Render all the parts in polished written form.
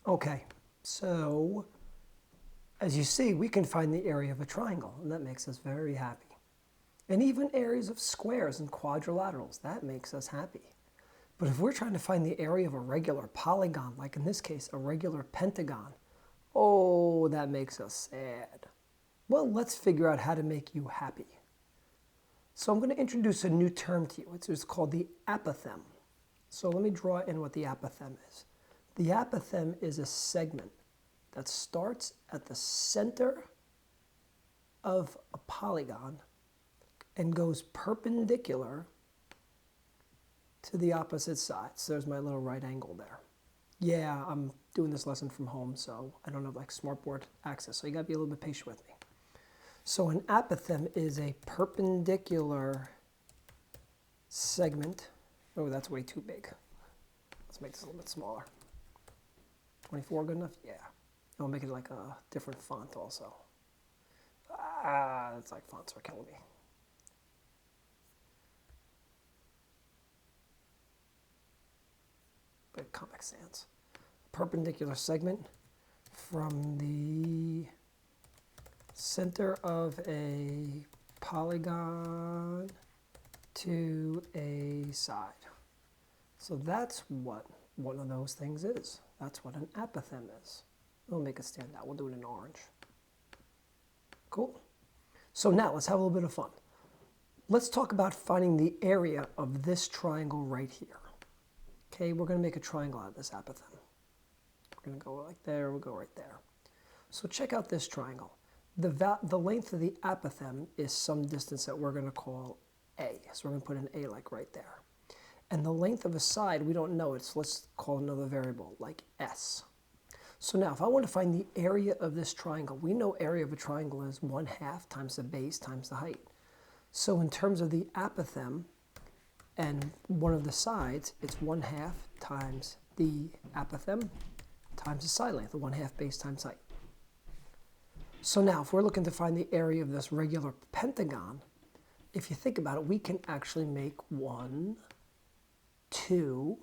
Okay, so as you see, we can find the area of a triangle, and that makes us very happy. And even areas of squares and quadrilaterals, that makes us happy. But if we're trying to find the area of a regular polygon, like in this case, a regular pentagon, oh, that makes us sad. Well, let's figure out how to make you happy. So I'm going to introduce a new term to you. It's called the apothem. So let me draw in what the apothem is. The apothem is a segment that starts at the center of a polygon and goes perpendicular to the opposite side. So there's my little right angle there. Yeah, I'm doing this lesson from home, so I don't have like smartboard access, so you gotta be a little bit patient with me. So an apothem is a perpendicular segment. Oh, that's way too big. Let's make this a little bit smaller. 24 good enough? Yeah. I'll make it like a different font also. It's like fonts are killing me. But Comic Sans. Perpendicular segment from the center of a polygon to a side. So that's what one of those things is. That's what an apothem is. We'll make it stand out. We'll do it in orange. Cool. So now let's have a little bit of fun. Let's talk about finding the area of this triangle right here. Okay, we're going to make a triangle out of this apothem. We're going to go like there, we'll go right there. So check out this triangle. The length of the apothem is some distance that we're going to call A. So we're going to put an A like right there. And the length of a side, we don't know it, so let's call another variable like S. So now if I want to find the area of this triangle, we know area of a triangle is 1/2 times the base times the height. So in terms of the apothem and one of the sides, it's 1/2 times the apothem times the side length, the 1/2 base times height. So now if we're looking to find the area of this regular pentagon, if you think about it, we can actually make 1, 2,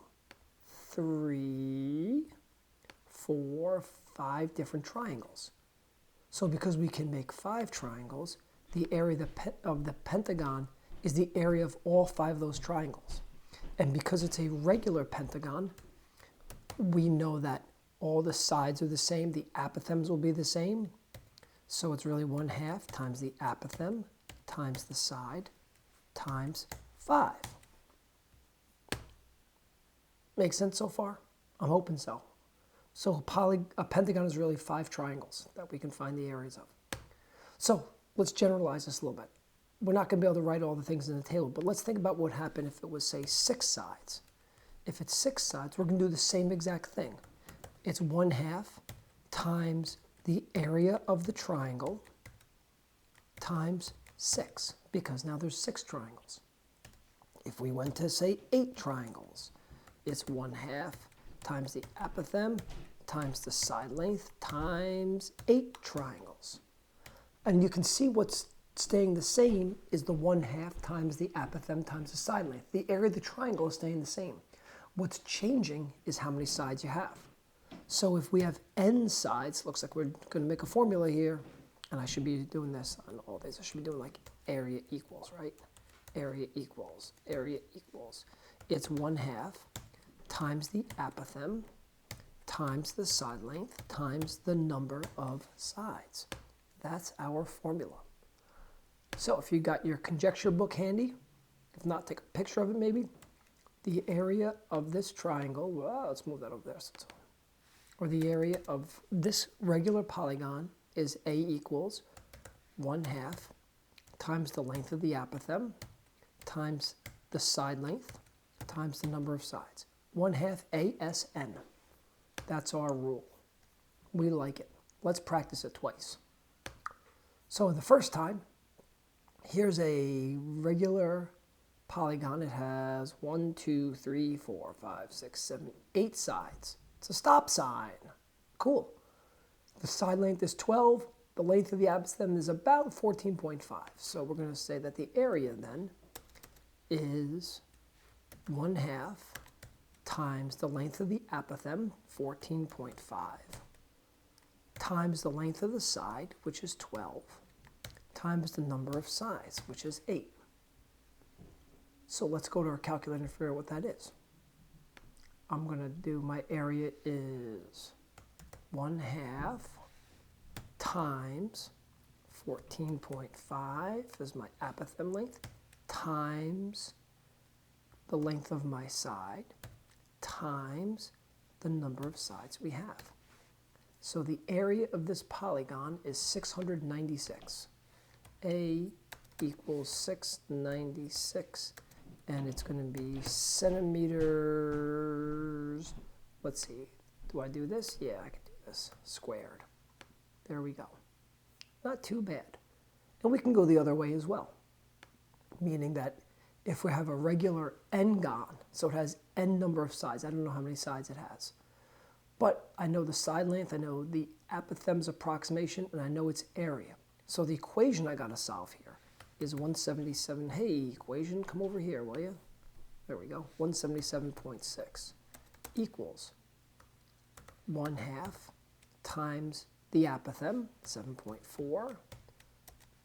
3, 4, 5 different triangles. So because we can make 5 triangles, the area of the pentagon is the area of all 5 of those triangles. And because it's a regular pentagon, we know that all the sides are the same, the apothems will be the same. So it's really 1/2 times the apothem times the side times 5. Make sense so far? I'm hoping so. So a pentagon is really 5 triangles that we can find the areas of. So let's generalize this a little bit. We're not going to be able to write all the things in the table, but let's think about what happened if it was, say, 6 sides. If it's 6 sides, we're going to do the same exact thing. It's 1/2 times the area of the triangle times 6, because now there's 6 triangles. If we went to, say, 8 triangles, it's 1/2 times the apothem times the side length times 8 triangles. And you can see what's staying the same is the 1/2 times the apothem times the side length. The area of the triangle is staying the same. What's changing is how many sides you have. So if we have n sides, looks like we're going to make a formula here, and I should be doing this on all days. I should be doing like area equals, right? Area equals, area equals. It's 1/2 times the apothem times the side length times the number of sides. That's our formula. So if you got your conjecture book handy, if not, take a picture of it maybe. The area of this triangle, well, let's move that over there. Or the area of this regular polygon is A equals 1/2 times the length of the apothem times the side length times the number of sides. 1/2 ASN. That's our rule. We like it. Let's practice it twice. So the first time, here's a regular polygon. It has 1, 2, 3, 4, 5, 6, 7, 8 sides. It's a stop sign. Cool. The side length is 12. The length of the apothem is about 14.5. So we're going to say that the area then is 1/2 times the length of the apothem, 14.5, times the length of the side, which is 12, times the number of sides, which is 8. So let's go to our calculator and figure out what that is. I'm going to do, my area is 1/2 times 14.5 is my apothem length, times the length of my side, times the number of sides we have. So the area of this polygon is 696. A equals 696, and it's going to be centimeters. Let's see, do I do this? Yeah, I can do this, squared. There we go. Not too bad. And we can go the other way as well, meaning that if we have a regular n-gon, so it has n number of sides, I don't know how many sides it has, but I know the side length, I know the apothem's approximation, and I know its area. So the equation I got to solve here is 177. Hey, equation, come over here, will you? There we go. 177.6 equals 1/2 times the apothem, 7.4,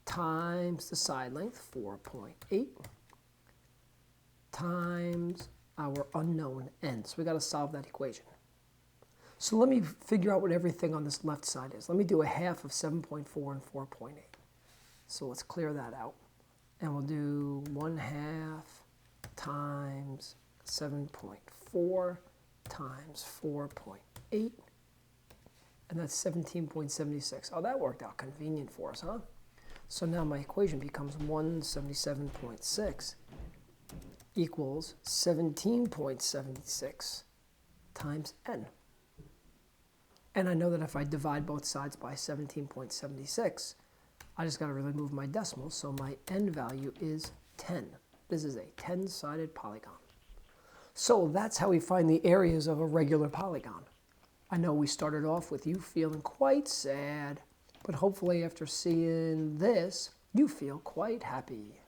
times the side length, 4.8, times our unknown n. So we got to solve that equation. So let me figure out what everything on this left side is. Let me do 1/2 of 7.4 and 4.8. So let's clear that out. And we'll do 1/2 times 7.4 times 4.8. And that's 17.76. Oh, that worked out convenient for us, huh? So now my equation becomes 177.6 equals 17.76 times n. And I know that if I divide both sides by 17.76, I just got to really move my decimals, so my n value is 10. This is a 10-sided polygon. So that's how we find the areas of a regular polygon. I know we started off with you feeling quite sad, but hopefully after seeing this, you feel quite happy.